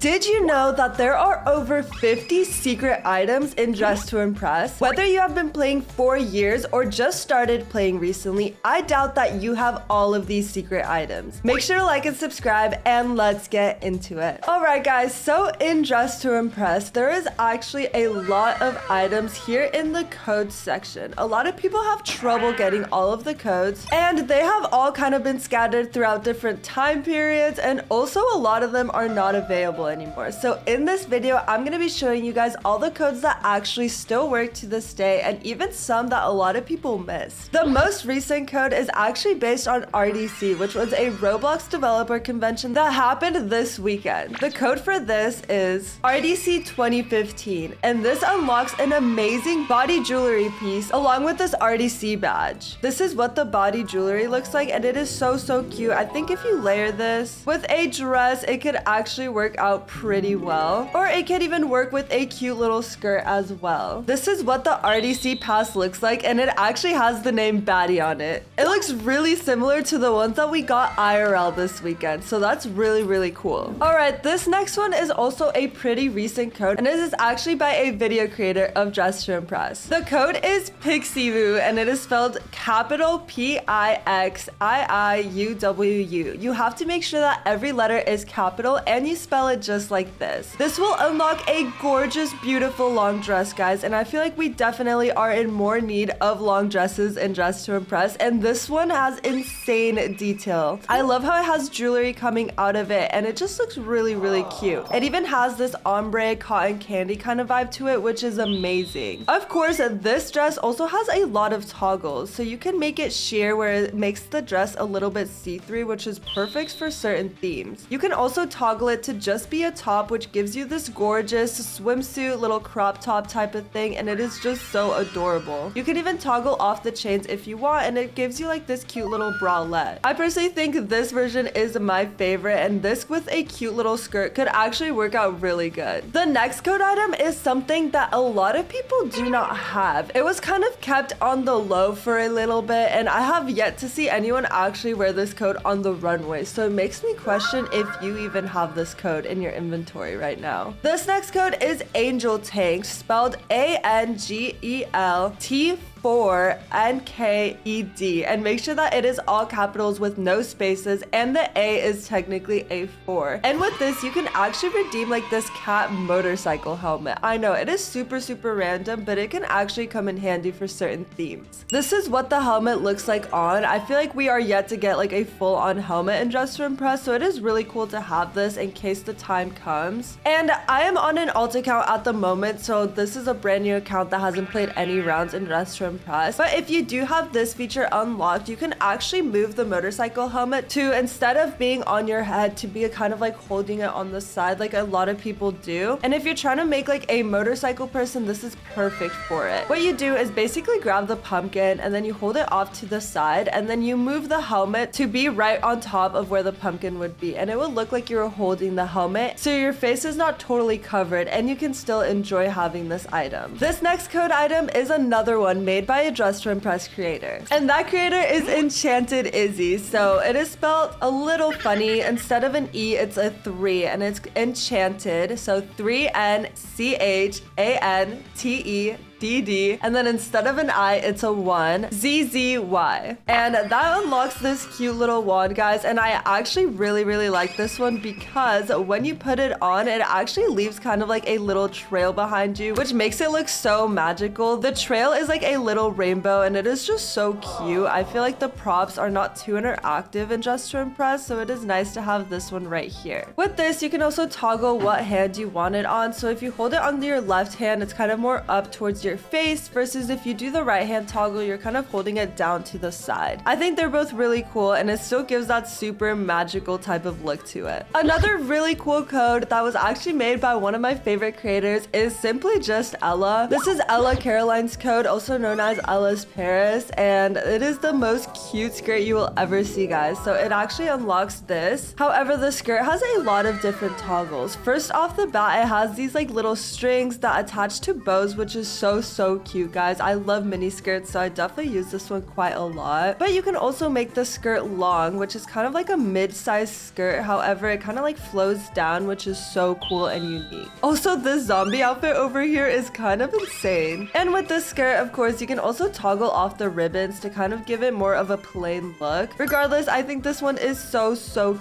Did you know that there are over 50 secret items in Dress to Impress? Whether you have been playing for years or just started playing recently, I doubt that you have all of these secret items. Make sure to like and subscribe, and let's get into it. Alright guys, so in Dress to Impress, there is actually a lot of items here in the codes section. A lot of people have trouble getting all of the codes, and they have all kind of been scattered throughout different time periods, and also a lot of them are not available anymore. So in this video, I'm going to be showing you guys all the codes that actually still work to this day, and even some that a lot of people miss. The most recent code is actually based on RDC, which was a Roblox developer convention that happened this weekend. The code for this is RDC 2015, and this unlocks an amazing body jewelry piece along with this RDC badge. This is what the body jewelry looks like, and it is so cute. I think if you layer this with a dress, it could actually work out pretty well, or it could even work with a cute little skirt as well. This is what the RDC pass looks like, and it actually has the name Baddie on it. It looks really similar to the ones that we got IRL this weekend, so that's really cool. Alright, this next one is also a pretty recent code, and it is actually by a video creator of Dress to Impress. The code is Pixie Boo, and it is spelled capital PIXIIUWU. You have to make sure that every letter is capital and you spell it just like this. This will unlock a gorgeous, beautiful long dress, guys, and I feel like we definitely are in more need of long dresses in Dress to Impress, and this one has insane detail. I love how it has jewelry coming out of it, and it just looks really cute. It even has this ombre cotton candy kind of vibe to it, which is amazing. Of course, this dress also has a lot of toggles, so you can make it sheer where it makes the dress a little bit see-through, which is perfect for certain themes. You can also toggle it to just be a top, which gives you this gorgeous swimsuit little crop top type of thing, and it is just so adorable. You can even toggle off the chains if you want, and it gives you like this cute little bralette. I personally think this version is my favorite, and this with a cute little skirt could actually work out really good. The next code item is something that a lot of people do not have. It was kind of kept on the low for a little bit, and I have yet to see anyone actually wear this code on the runway, so it makes me question if you even have this code in your inventory right now. This next code is Angel Tank, spelled ANGELT4NKED, and make sure that it is all capitals with no spaces, and the A is technically a 4. And with this, you can actually redeem like this cat motorcycle helmet. I know it is super random, but it can actually come in handy for certain themes. This is what the helmet looks like on. I feel like we are yet to get like a full-on helmet in Dress to Impress, so it is really cool to have this in case the time comes. And I am on an alt account at the moment, so this is a brand new account that hasn't played any rounds in Dress to Impress. But if you do have this feature unlocked, you can actually move the motorcycle helmet to, instead of being on your head, to be kind of like holding it on the side like a lot of people do. And if you're trying to make like a motorcycle person, this is perfect for it. What you do is basically grab the pumpkin, and then you hold it off to the side, and then you move the helmet to be right on top of where the pumpkin would be, and it will look like you're holding the helmet, so your face is not totally covered and you can still enjoy having this item. This next code item is another one made by a Dress to Impress creator, and that creator is Enchanted Izzy. So it is spelled a little funny. Instead of an E, it's a 3, and it's Enchanted, so 3NCHANTEDD, and then instead of an I, it's a 1, ZZY. And that unlocks this cute little wand, guys, and I actually really like this one because when you put it on, it actually leaves kind of like a little trail behind you, which makes it look so magical. The trail is like a little rainbow, and it is just so cute. I feel like the props are not too interactive in Dress to Impress, so it is nice to have this one right here. With this, you can also toggle what hand you want it on, so if you hold it on your left hand, it's kind of more up towards your face, versus if you do the right hand toggle, you're kind of holding it down to the side. I think they're both really cool, and it still gives that super magical type of look to it. Another really cool code that was actually made by one of my favorite creators is simply just Ella. This is Ella Caroline's code, also known as Ella's Paris, and it is the most cute skirt you will ever see, guys. So it actually unlocks this. However, the skirt has a lot of different toggles. First off the bat, it has these like little strings that attach to bows, which is so so cute, guys. I love mini skirts, so I definitely use this one quite a lot. But you can also make the skirt long, which is kind of like a mid-sized skirt. However, it kind of like flows down, which is so cool and unique. Also, this zombie outfit over here is kind of insane. And with this skirt, of course, you can also toggle off the ribbons to kind of give it more of a plain look. Regardless, I think this one is so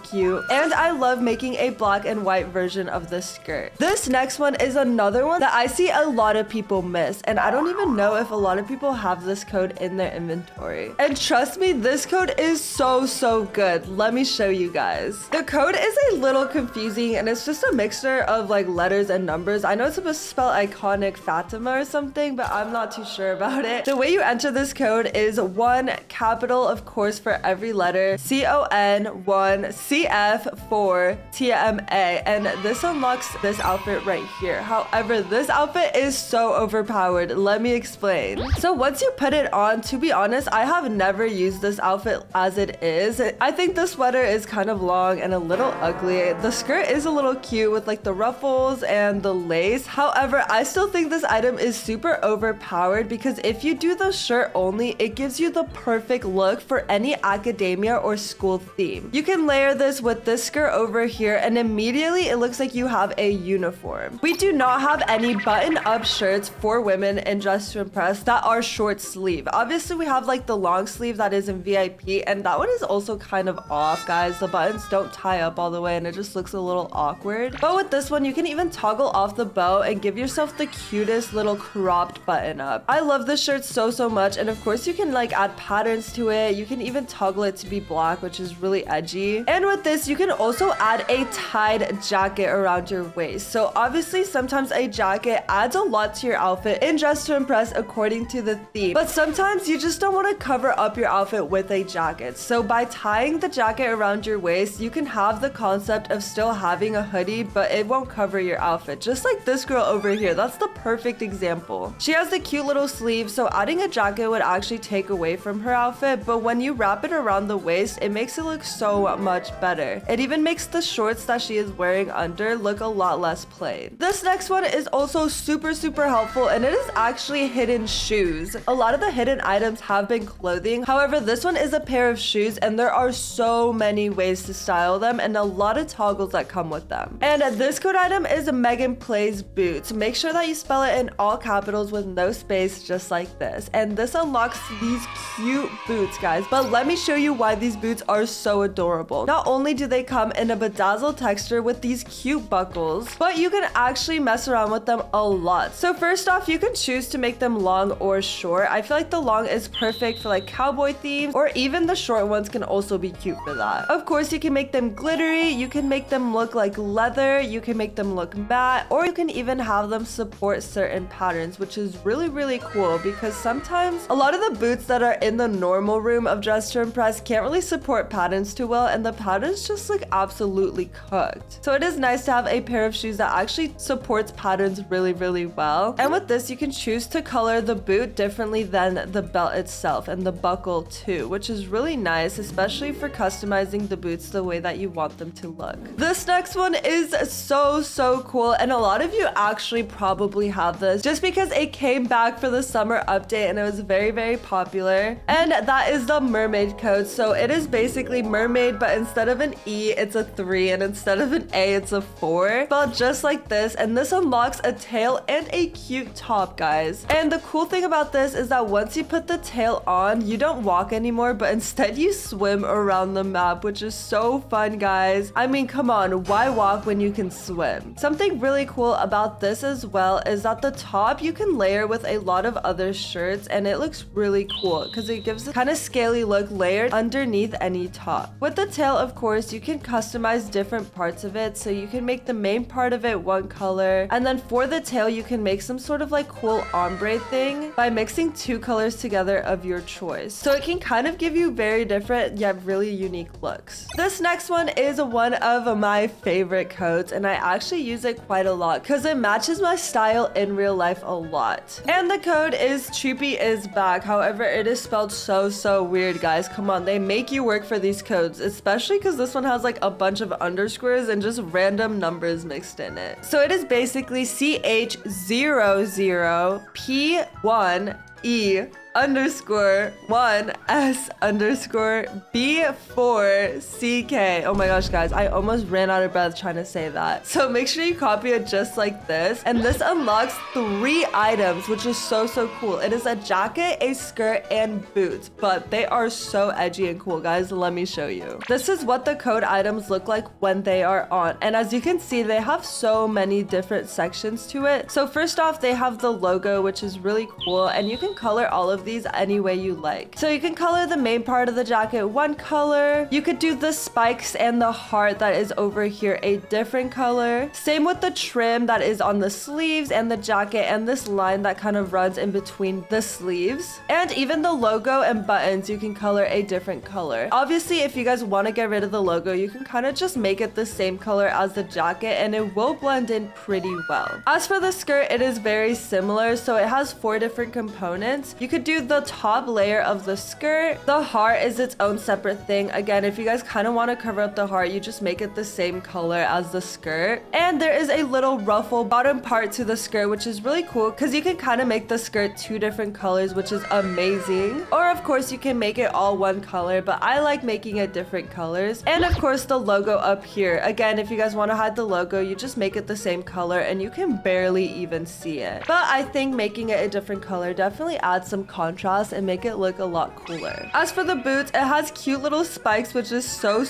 cute. And I love making a black and white version of this skirt. This next one is another one that I see a lot of people miss, and I don't even know if a lot of people have this code in their inventory. And trust me, this code is so good. Let me show you guys. The code is a little confusing, and it's just a mixture of like letters and numbers. I know it's supposed to spell iconic Fatima or something, but I'm not too sure about it. The way you enter this code is 1 capital, of course, for every letter, CON, 1 CF, 4 TMA, and this unlocks this outfit right here. However, this outfit is so overpowered. Let me explain. So once you put it on, to be honest, I have never used this outfit as it is. I think the sweater is kind of long and a little ugly. The skirt is a little cute with like the ruffles and the lace. However, I still think this item is super overpowered because if you do the shirt only, it gives you the perfect look for any academia or school theme. You can layer this with this skirt over here and immediately it looks like you have a uniform. We do not have any button-up shirts for women in Dress to Impress that are short sleeve. Obviously, we have like the long sleeve that is in VIP, and that one is also kind of off, guys. The buttons don't tie up all the way and it just looks a little awkward. But with this one, you can even toggle off the bow and give yourself the cutest little cropped button up. I love this shirt so much, and of course you can like add patterns to it. You can even toggle it to be black, which is really edgy. And with this, you can also add a tied jacket around your waist. So obviously sometimes a jacket adds a lot to your outfit in Dress to Impress according to the theme, but sometimes you just don't want to cover up your outfit with a jacket. So by tying the jacket around your waist, you can have the concept of still having a hoodie, but it won't cover your outfit. Just like this girl over here, that's the perfect example. She has the cute little sleeve, so adding a jacket would actually take away from her outfit, but when you wrap it around the waist, it makes it look so much better. It even makes the shorts that she is wearing under look a lot less plain. This next one is also super helpful, and it is actually hidden shoes. A lot of the hidden items have been clothing. However, this one is a pair of shoes, and there are so many ways to style them and a lot of toggles that come with them. And this code item is Megan Plays Boots. Make sure that you spell it in all capitals with no space, just like this. And this unlocks these cute boots, guys. But let me show you why these boots are so adorable. Not only do they come in a bedazzled texture with these cute buckles, but you can actually mess around with them a lot. So first off, you can choose to make them long or short. I feel like the long is perfect for like cowboy themes, or even the short ones can also be cute for that. Of course, you can make them glittery, you can make them look like leather, you can make them look matte, or you can even have them support certain patterns, which is really cool because sometimes a lot of the boots that are in the normal room of Dress to Impress can't really support patterns too well, and the patterns just look absolutely cooked. So it is nice to have a pair of shoes that actually supports patterns really well. And with this, you can choose to color the boot differently than the belt itself and the buckle too, which is really nice, especially for customizing the boots the way that you want them to look. This next one is so cool, and a lot of you actually probably have this just because it came back for the summer update and it was very popular, and that is the Mermaid code. So it is basically Mermaid, but instead of an E, it's a 3, and instead of an A, it's a 4, spelled just like this. And this unlocks a tail and a cute top, guys. And the cool thing about this is that once you put the tail on, you don't walk anymore, but instead you swim around the map, which is so fun, guys. I mean, come on, why walk when you can swim? Something really cool about this as well is that the top you can layer with a lot of other shirts, and it looks really cool because it gives a kind of scaly look layered underneath any top. With the tail, of course, you can customize different parts of it, so you can make the main part of it one color, and then for the tail you can make some sort of like cool ombre thing by mixing 2 colors together of your choice. So it can kind of give you very different yet really unique looks. This next one is one of my favorite codes, and I actually use it quite a lot because it matches my style in real life a lot. And the code is Trippy is back. However, it is spelled so weird, guys. Come on, they make you work for these codes, especially because this one has like a bunch of underscores and just random numbers mixed in it. So it is basically CH00 P1E_1S_B4CK. Oh my gosh, guys, I almost ran out of breath trying to say that. So make sure you copy it just like this. And this unlocks 3 items, which is so cool. It is a jacket, a skirt, and boots, but they are so edgy and cool, guys. Let me show you. This is what the code items look like when they are on. And as you can see, they have so many different sections to it. So first off, they have the logo, which is really cool. And you can color all of these any way you like. So you can color the main part of the jacket one color. You could do the spikes and the heart that is over here a different color. Same with the trim that is on the sleeves and the jacket and this line that kind of runs in between the sleeves. And even the logo and buttons, you can color a different color. Obviously, if you guys want to get rid of the logo, you can kind of just make it the same color as the jacket and it will blend in pretty well. As for the skirt, it is very similar. So it has 4 different components. You could do the top layer of the skirt. The heart is its own separate thing. Again, if you guys kind of want to cover up the heart, you just make it the same color as the skirt. And there is a little ruffle bottom part to the skirt, which is really cool because you can kind of make the skirt 2 different colors, which is amazing. Or of course, you can make it all one color, but I like making it different colors. And of course, the logo up here. Again, if you guys want to hide the logo, you just make it the same color and you can barely even see it. But I think making it a different color definitely adds some contrast and make it look a lot cooler. As for the boots, it has cute little spikes, which is so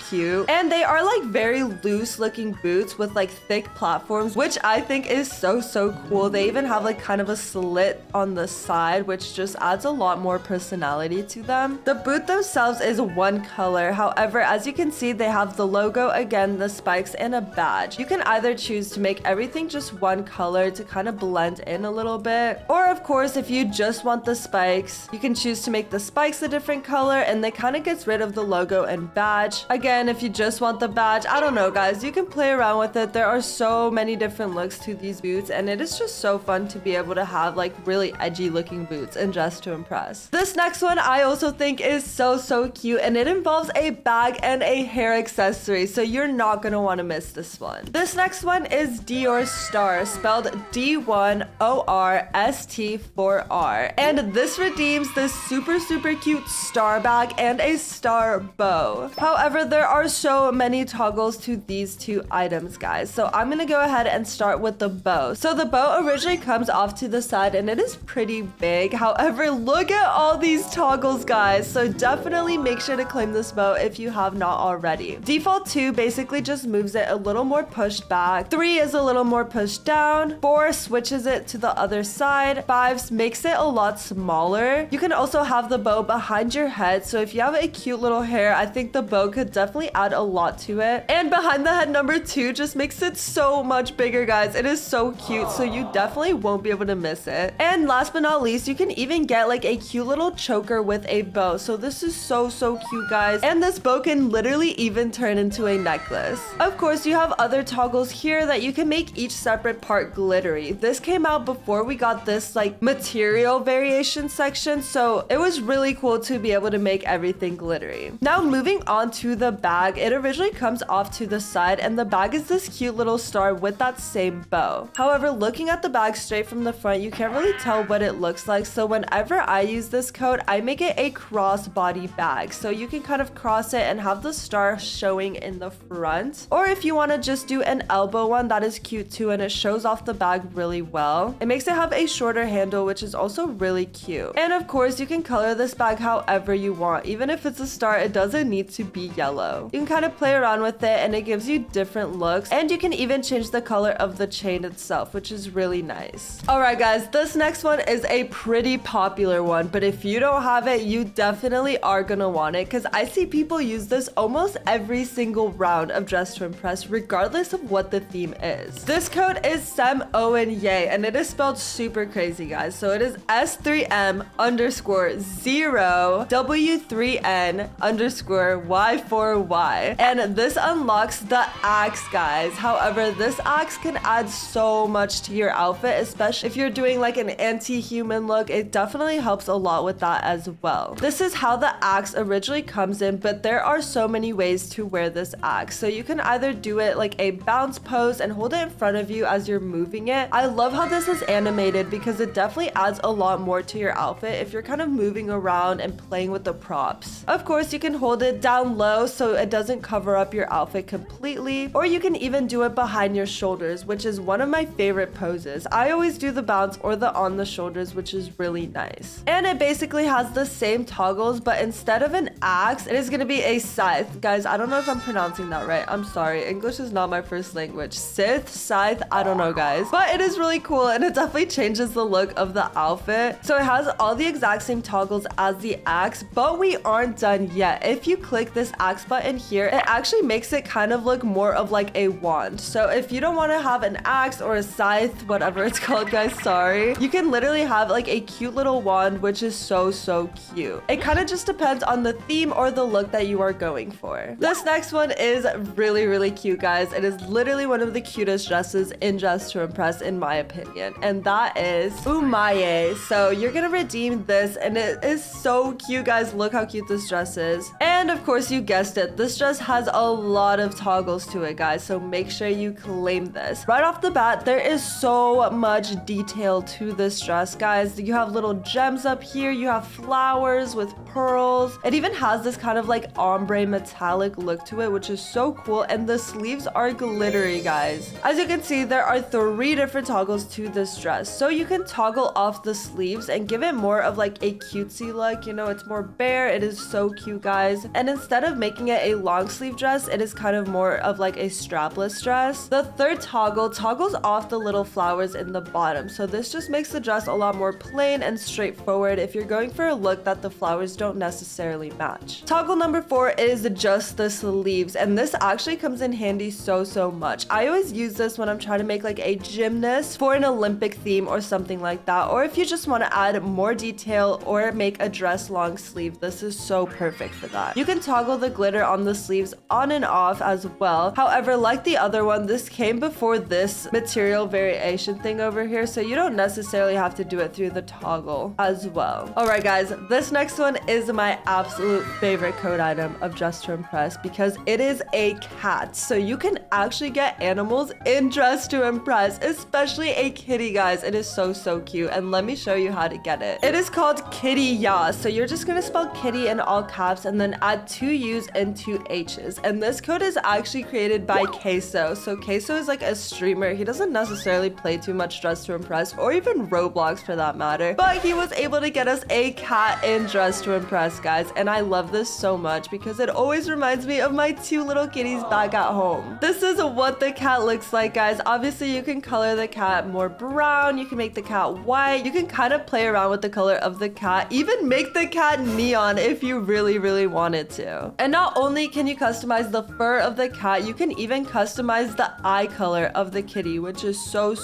cute. And they are like very loose looking boots with like thick platforms, which I think is so cool. They even have like kind of a slit on the side, which just adds a lot more personality to them. The boot themselves is one color. However, as you can see, they have the logo again, the spikes, and a badge. You can either choose to make everything just one color to kind of blend in a little bit. Or of course, if you just want the spikes, you can choose to make the spikes a different color and they kind of gets rid of the logo and badge. Again, if you just want the badge, I don't know, guys, you can play around with it. There are so many different looks to these boots and it is just so fun to be able to have like really edgy looking boots and dress to impress. This next one I also think is so cute and it involves a bag and a hair accessory, so you're not gonna want to miss this one. This next one is Dior Star, spelled D1ORST4R, and this redeems this super cute star bag and a star bow. However, there are so many toggles to these 2 items, guys, so I'm gonna go ahead and start with the bow. So the bow originally comes off to the side and it is pretty big. However, look at all these toggles, guys, so definitely make sure to claim this bow if you have not already. Default 2 basically just moves it a little more pushed back. 3 is a little more pushed down. 4 switches it to the other side. 5 makes it a lot smaller. You can also have the bow behind your head, so if you have a cute little hair, I think the bow could definitely add a lot to it. And behind the head number 2 just makes it so much bigger, guys. It is so cute, so you definitely won't be able to miss it. And last but not least, you can even get like a cute little choker with a bow. So this is so cute, guys. And this bow can literally even turn into a necklace. Of course, you have other toggles here that you can make each separate part glittery. This came out before we got this like material variation section, so it was really cool to be able to make everything glittery. Now moving on to the bag, it originally comes off to the side and the bag is this cute little star with that same bow. However, looking at the bag straight from the front, you can't really tell what it looks like, so whenever I use this code, I make it a crossbody bag, so you can kind of cross it and have the star showing in the front. Or if you want to just do an elbow one, that is cute too, and it shows off the bag really well. It makes it have a shorter handle, which is also really cute. And of course, you can color this bag however you want. Even if it's a star, it doesn't need to be yellow. You can kind of play around with it and it gives you different looks, and you can even change the color of the chain itself, which is really nice. Alright guys, this next one is a pretty popular one, but if you don't have it, you definitely are gonna want it because I see people use this almost every single round of Dress to Impress, regardless of what the theme is. This code is Sem Owen Ye, and it is spelled super crazy, guys, so it is is S3M_0W3N_Y4Y. And this unlocks the axe, guys. However, this axe can add so much to your outfit, especially if you're doing like an anti-human look. It definitely helps a lot with that as well. This is how the axe originally comes in, but there are so many ways to wear this axe. So you can either do it like a bounce pose and hold it in front of you as you're moving it. I love how this is animated because it definitely adds a lot more to your outfit if you're kind of moving around and playing with the props. Of course, you can hold it down low so it doesn't cover up your outfit completely, or you can even do it behind your shoulders, which is one of my favorite poses. I always do the bounce or the on the shoulders, which is really nice. And it basically has the same toggles, but instead of an axe, it is going to be a scythe. Guys, I don't know if I'm pronouncing that right. I'm sorry. English is not my first language. Scythe, I don't know, guys. But it is really cool, and it definitely changes the look of the outfit. So it has all the exact same toggles as the axe, but we aren't done yet. If you click this axe button here, it actually makes it kind of look more of like a wand. So if you don't want to have an axe or a scythe, whatever it's called, guys, sorry, you can literally have like a cute little wand, which is so cute. It kind of just depends on the theme or the look that you are going for. This next one is really cute, guys. It is literally one of the cutest dresses in Dress to Impress, in my opinion, and that is Umay. So you're gonna redeem this, and it is so cute, guys. Look how cute this dress is. And of course, you guessed it, this dress has a lot of toggles to it, guys, so make sure you claim this. Right off the bat, there is so much detail to this dress, guys. You have little gems up here, you have flowers with pearls. It even has this kind of like ombre metallic look to it, which is so cool, and the sleeves are glittery, guys. As you can see, there are 3 different toggles to this dress, so you can toggle off the sleeves and give it more of like a cutesy look. You know, it's more bare. It is so cute, guys. And instead of making it a long sleeve dress, it is kind of more of like a strapless dress. The 3rd toggle toggles off the little flowers in the bottom, so this just makes the dress a lot more plain and straightforward if you're going for a look that the flowers don't necessarily match. Toggle number 4 is just the sleeves, and this actually comes in handy so much. I always use this when I'm trying to make like a gymnast for an Olympic theme or something like that, or if you just want to add more detail or make a dress long sleeve, this is so perfect for that. You can toggle the glitter on the sleeves on and off as well. However, like the other one, this came before this material variation thing over here, so you don't necessarily have to do it through the toggle as well. Alright, guys, this next one is my absolute favorite code item of Dress to Impress because it is a cat. So you can actually get animals in Dress to Impress, especially a kitty, guys. It is so cute, and let me show you how to get it. It is called Kitty Ya. So you're just gonna spell kitty in all caps and then add 2 U's and 2 H's. And this code is actually created by Queso. So Queso is like a streamer. He doesn't necessarily play too much Dress to Impress or even Roblox for that matter, but he was able to get us a cat in Dress to Impress, guys. And I love this so much because it always reminds me of my 2 little kitties back at home. This is what the cat looks like, guys. Obviously, you can color the cat more brown. You can make the cat white. You can kind of play around with the color of the cat, even make the cat neon if you really wanted to. And not only can you customize the fur of the cat, you can even customize the eye color of the kitty, which is so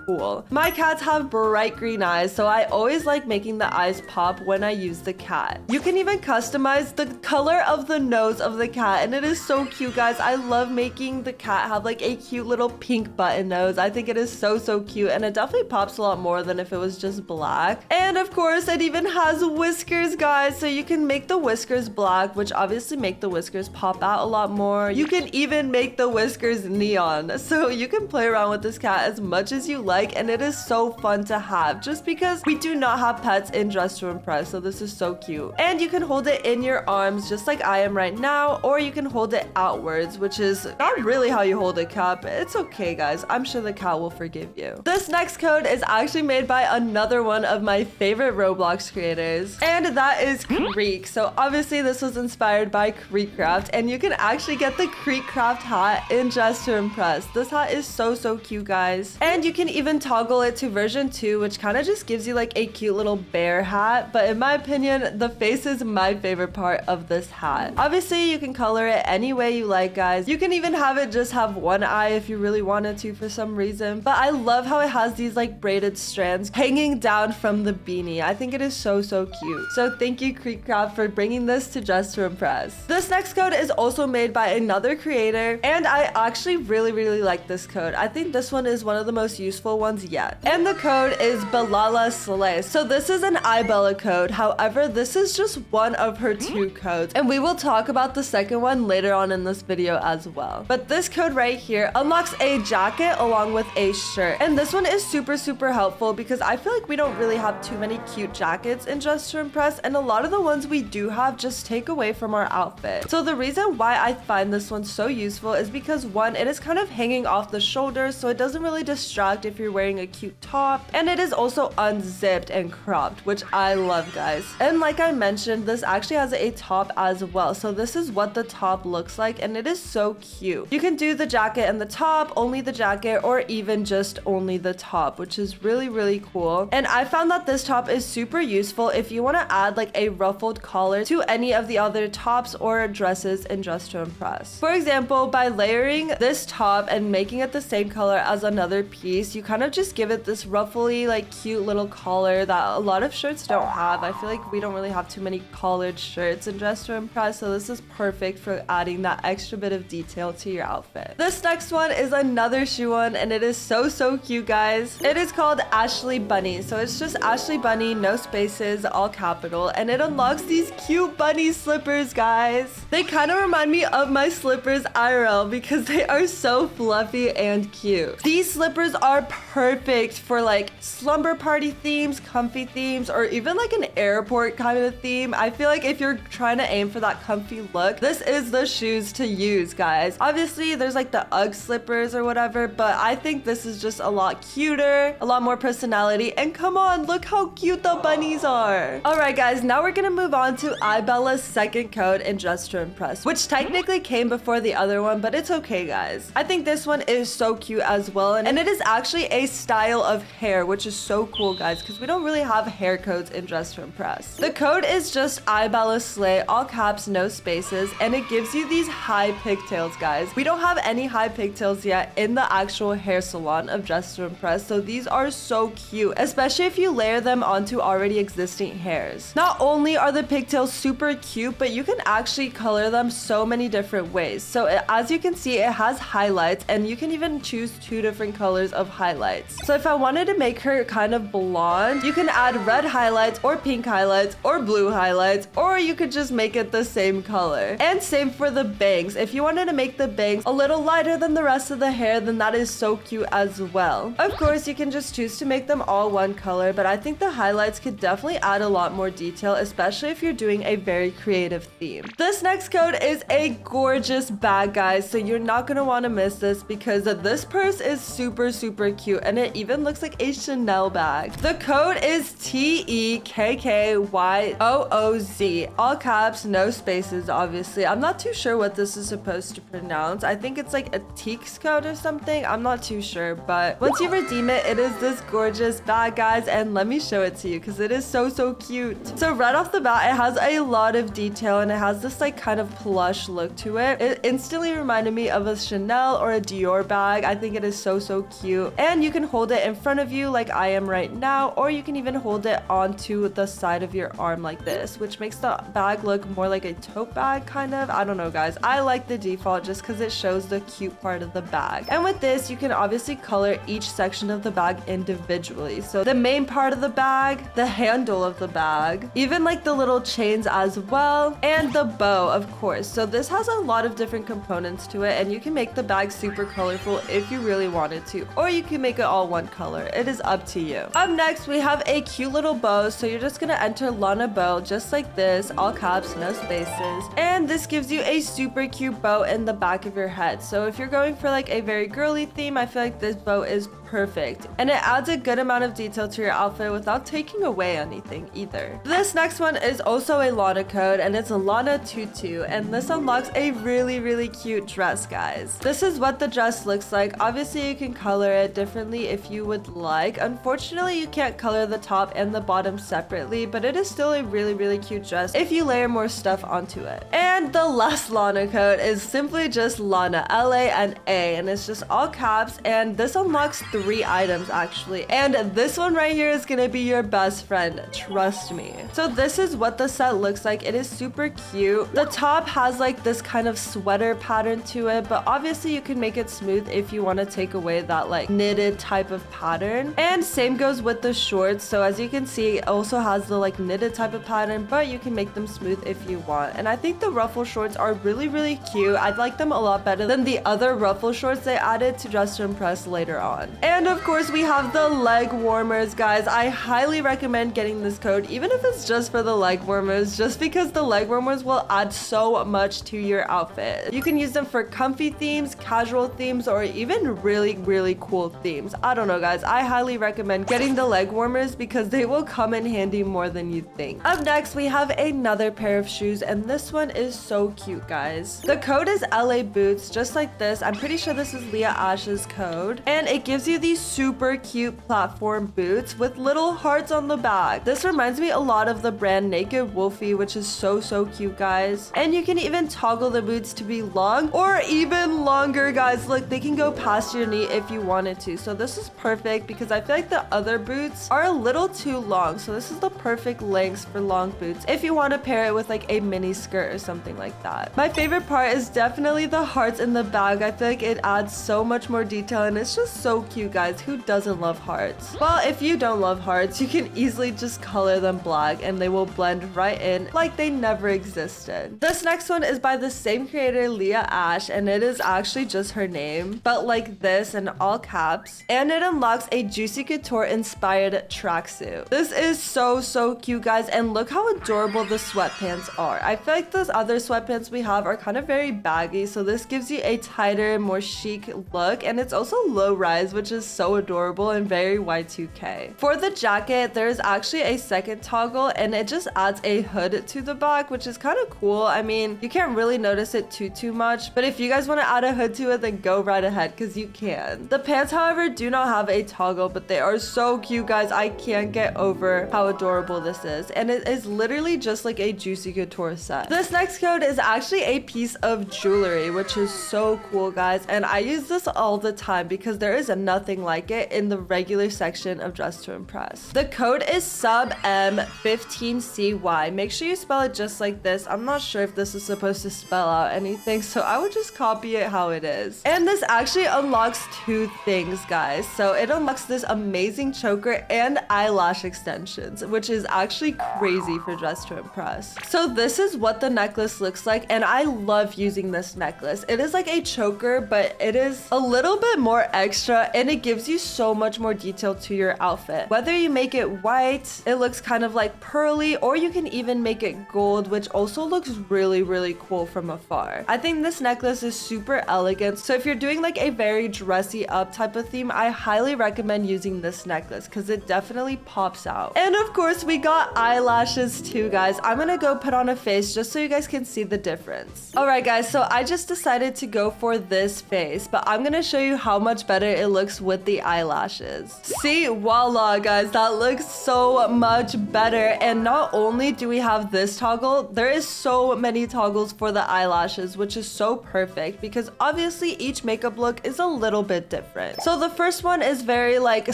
cool. My cats have bright green eyes, so I always like making the eyes pop when I use the cat. You can even customize the color of the nose of the cat, and it is so cute, guys. I love making the cat have like a cute little pink button nose. I think it is so cute, and it definitely pops a lot more than if it was just black. And of course, it even has whiskers, guys, so you can make the whiskers black, which obviously make the whiskers pop out a lot more. You can even make the whiskers neon, so you can play around with this cat as much as you like, and it is so fun to have just because we do not have pets in Dress to Impress, so this is so cute. And you can hold it in your arms just like I am right now, or you can hold it outwards, which is not really how you hold a cat, but it's okay, guys. I'm sure the cat will forgive you. This next code is actually made by another one of my favorite Roblox creators, and that is Kreek. So obviously this was inspired by KreekCraft, and you can actually get the KreekCraft hat in Dress to Impress. This hat is so cute, guys. And you can even toggle it to version 2, which kind of just gives you like a cute little bear hat, but in my opinion, the face is my favorite part of this hat. Obviously, you can color it any way you like, guys. You can even have it just have one eye if you really wanted to for some reason, but I love how it has these like braided strands hanging hanging down from the beanie. I think it is so cute. So thank you KreekCraft for bringing this to Dress to Impress. This next code is also made by another creator, and I actually really like this code. I think this one is one of the most useful ones yet. And the code is Balala Slay. So this is an iBella code. However, this is just one of her 2 codes, and we will talk about the second one later on in this video as well. But this code right here unlocks a jacket along with a shirt, and this one is super helpful because I feel like we don't really have too many cute jackets in Dress to Impress, and a lot of the ones we do have just take away from our outfit. So the reason why I find this one so useful is because one, it is kind of hanging off the shoulders, so it doesn't really distract if you're wearing a cute top, and it is also unzipped and cropped, which I love, guys. And like I mentioned, this actually has a top as well, so this is what the top looks like, and it is so cute. You can do the jacket and the top, only the jacket, or even just only the top, which is really cool. And I found that this top is super useful if you want to add like a ruffled collar to any of the other tops or dresses in Dress to Impress. For example, by layering this top and making it the same color as another piece, you kind of just give it this ruffly, like cute little collar that a lot of shirts don't have. I feel like we don't really have too many collared shirts in Dress to Impress, so this is perfect for adding that extra bit of detail to your outfit. This next one is another shoe one, and it is so cute, guys. It is called Ashley Bunny. So it's just Ashley Bunny, no spaces, all capital, and it unlocks these cute bunny slippers, guys. They kind of remind me of my slippers IRL because they are so fluffy and cute. These slippers are perfect for like slumber party themes, comfy themes, or even like an airport kind of theme. I feel like if you're trying to aim for that comfy look, this is the shoes to use, guys. Obviously, there's like the UGG slippers or whatever, but I think this is just a lot cuter, a lot more personality, and come on, look how cute the bunnies are. All right, guys, now we're gonna move on to iBella's second code in Dress to Impress, which technically came before the other one, but it's okay, guys. I think this one is so cute as well, and it is actually a style of hair, which is so cool, guys, because we don't really have hair codes in Dress to Impress. The code is just iBella Slay, all caps, no spaces, and it gives you these high pigtails, guys. We don't have any high pigtails yet in the actual hair salon of Dress to Impress, so these are so cute, especially if you layer them onto already existing hairs. Not only are the pigtails super cute, but you can actually color them so many different ways. So as you can see, it has highlights, and you can even choose 2 different colors of highlights. So if I wanted to make her kind of blonde, you can add red highlights or pink highlights or blue highlights, or you could just make it the same color. And same for the bangs. If you wanted to make the bangs a little lighter than the rest of the hair, then that is so cute as well. Of course, you can just choose to make them all one color, but I think the highlights could definitely add a lot more detail, especially if you're doing a very creative theme. This next code is a gorgeous bag, guys, so you're not gonna want to miss this because this purse is super cute, and it even looks like a Chanel bag. The code is TEKKYOOZ, all caps, no spaces, obviously. I'm not too sure what this is supposed to pronounce. I think it's like a Teeks code or something. I'm not too sure, but once you redeem it, it is this gorgeous bag, guys, and let me show it to you because it is so cute. So right off the bat, it has a lot of detail, and it has this like kind of plush look to it. It instantly reminded me of a Chanel or a Dior bag. I think it is so cute, and you can hold it in front of you like I am right now, or you can even hold it onto the side of your arm like this, which makes the bag look more like a tote bag kind of. I don't know, guys. I like the default just because it shows the cute part of the bag. And with this, you can obviously color each section of the bag individually. So the main part of the bag, the handle of the bag, even like the little chains as well, and the bow, of course. So this has a lot of different components to it, and you can make the bag super colorful if you really wanted to, or you can make it all one color. It is up to you. Up next, we have a cute little bow. So you're just gonna enter Lana bow just like this, all caps, no spaces, and this gives you a super cute bow in the back of your head. So if you're going for like a very girly theme, I feel like this bow is perfect, and it adds a good amount of detail to your outfit without taking away anything either. This next one is also a Lana code, and it's a Lana Tutu, and this unlocks a really cute dress, guys. This is what the dress looks like. Obviously, you can color it differently if you would like. Unfortunately, you can't color the top and the bottom separately, but it is still a really cute dress if you layer more stuff onto it. And the last Lana code is simply just Lana, L-A-N-A, and it's just all caps, and this unlocks 3 3 items actually. And this one right here is gonna be your best friend, trust me. So this is what the set looks like. It is super cute. The top has like this kind of sweater pattern to it, but obviously you can make it smooth if you want to take away that like knitted type of pattern. And same goes with the shorts. So as you can see, it also has the like knitted type of pattern, but you can make them smooth if you want. And I think the ruffle shorts are really cute. I'd like them a lot better than the other ruffle shorts they added to Dress to Impress later on. And of course we have the leg warmers, guys. I highly recommend getting this code, even if it's just for the leg warmers, just because the leg warmers will add so much to your outfit. You can use them for comfy themes, casual themes, or even really cool themes. I don't know, guys. I highly recommend getting the leg warmers because they will come in handy more than you think. Up next, we have another pair of shoes, and this one is so cute, guys. The code is LA Boots, just like this. I'm pretty sure this is Leah Ash's code, and it gives you these super cute platform boots with little hearts on the back. This reminds me a lot of the brand Naked Wolfie, which is so cute, guys. And you can even toggle the boots to be long or even longer, guys. Look, they can go past your knee if you wanted to. So this is perfect because I feel like the other boots are a little too long. So this is the perfect length for long boots if you want to pair it with like a mini skirt or something like that. My favorite part is definitely the hearts in the bag. I feel like it adds so much more detail and it's just so cute, guys. Who doesn't love hearts? Well, if you don't love hearts, you can easily just color them black and they will blend right in like they never existed. This next one is by the same creator, Leah Ash, and it is actually just her name, but like this in all caps. And it unlocks a Juicy Couture inspired tracksuit. This is so cute, guys, and look how adorable the sweatpants are. I feel like those other sweatpants we have are kind of very baggy, so this gives you a tighter, more chic look, and it's also low rise, which is so adorable and very Y2K. For the jacket, there's actually a second toggle, and it just adds a hood to the back, which is kind of cool. I mean, you can't really notice it too much, but if you guys want to add a hood to it, then go right ahead because you can. The pants, however, do not have a toggle, but they are so cute, guys. I can't get over how adorable this is, and it is literally just like a Juicy Couture set. This next code is actually a piece of jewelry, which is so cool, guys, and I use this all the time because there is nothing like it in the regular section of Dress to Impress. The code is sub M15CY. Make sure you spell it just like this. I'm not sure if this is supposed to spell out anything, so I would just copy it how it is. And this actually unlocks 2 things, guys. So it unlocks this amazing choker and eyelash extensions, which is actually crazy for Dress to Impress. So this is what the necklace looks like, and I love using this necklace. It is like a choker, but it is a little bit more extra, and it gives you so much more detail to your outfit. Whether you make it white, it looks kind of like pearly, or you can even make it gold, which also looks really cool from afar. I think this necklace is super elegant, so if you're doing like a very dressy up type of theme, I highly recommend using this necklace because it definitely pops out. And of course, we got eyelashes too, guys. I'm gonna go put on a face just so you guys can see the difference. Alright, guys, so I just decided to go for this face, but I'm gonna show you how much better it looks with the eyelashes. See, voila, guys, that looks so much better. And not only do we have this toggle, there is so many toggles for the eyelashes, which is so perfect because obviously each makeup look is a little bit different. So the first one is very like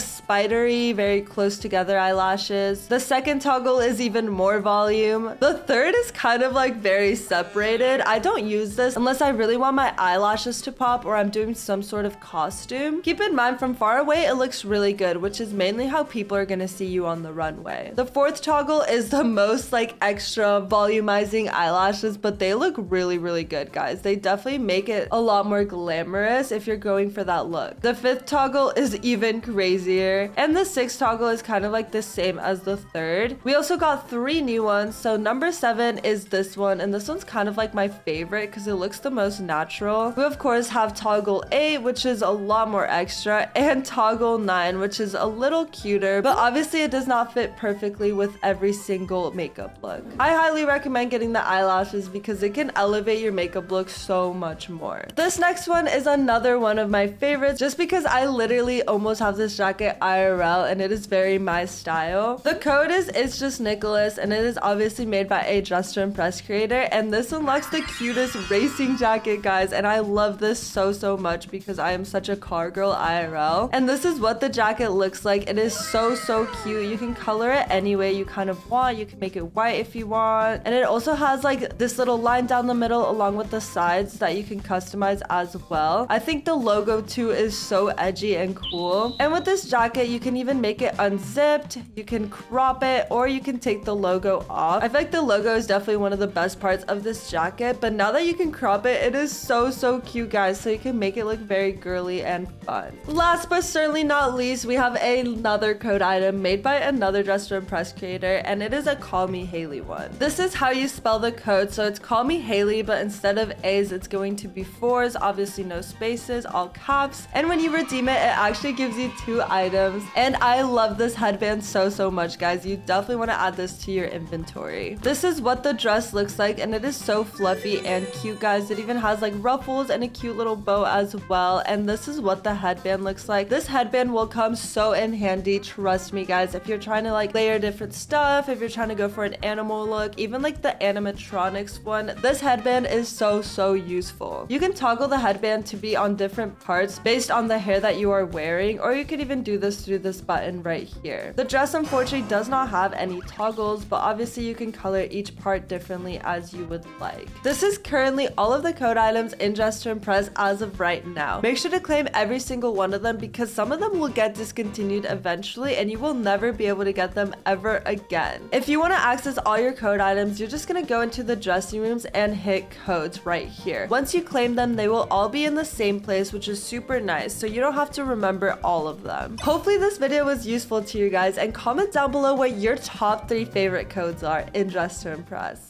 spidery, very close together eyelashes. The second toggle is even more volume. The third is kind of like very separated. I don't use this unless I really want my eyelashes to pop or I'm doing some sort of costume. Keep in mind, from far away it looks really good, which is mainly how people are gonna see you on the runway. The fourth toggle is the most like extra volumizing eyelashes, but they look really good, guys. They definitely make it a lot more glamorous if you're going for that look. The fifth toggle is even crazier, and the sixth toggle is kind of like the same as the third. We also got 3 new ones. So number 7 is this one, and this one's kind of like my favorite because it looks the most natural. We of course have toggle 8, which is a lot more extra, and toggle 9, which is a little cuter, but obviously it does not fit perfectly with every single makeup look. I highly recommend getting the eyelashes because it can elevate your makeup look so much more. This next one is another one of my favorites just because I literally almost have this jacket IRL and it is very my style. The code is It's Just Nicholas, and it is obviously made by a Dress to Impress creator, and this unlocks the cutest racing jacket, guys, and I love this so much because I am such a car girl IRL. IRL. And this is what the jacket looks like. It is so cute. You can color it any way you kind of want. You can make it white if you want. And it also has like this little line down the middle along with the sides that you can customize as well. I think the logo too is so edgy and cool. And with this jacket, you can even make it unzipped. You can crop it, or you can take the logo off. I feel like the logo is definitely one of the best parts of this jacket, but now that you can crop it, it is so cute, guys. So you can make it look very girly and fun. Last but certainly not least, we have another code item made by another Dress to Impress creator, and it is a Call Me Haley one. This is how you spell the code. So it's Call Me Haley, but instead of A's, it's going to be 4s, obviously no spaces, all caps. And when you redeem it, it actually gives you 2 items. And I love this headband so much, guys. You definitely want to add this to your inventory. This is what the dress looks like, and it is so fluffy and cute, guys. It even has like ruffles and a cute little bow as well. And this is what the headband looks like. This headband will come so in handy, trust me, guys. If you're trying to like layer different stuff, if you're trying to go for an animal look, even like the animatronics one, this headband is so useful. You can toggle the headband to be on different parts based on the hair that you are wearing, or you could even do this through this button right here. The dress unfortunately does not have any toggles, but obviously you can color each part differently as you would like. This is currently all of the code items in Dress to Impress as of right now. Make sure to claim every single one of them, because some of them will get discontinued eventually and you will never be able to get them ever again. If you want to access all your code items, you're just going to go into the dressing rooms and hit codes right here. Once you claim them, they will all be in the same place, which is super nice, so you don't have to remember all of them. Hopefully this video was useful to you guys, and comment down below what your top 3 favorite codes are in Dress to Impress.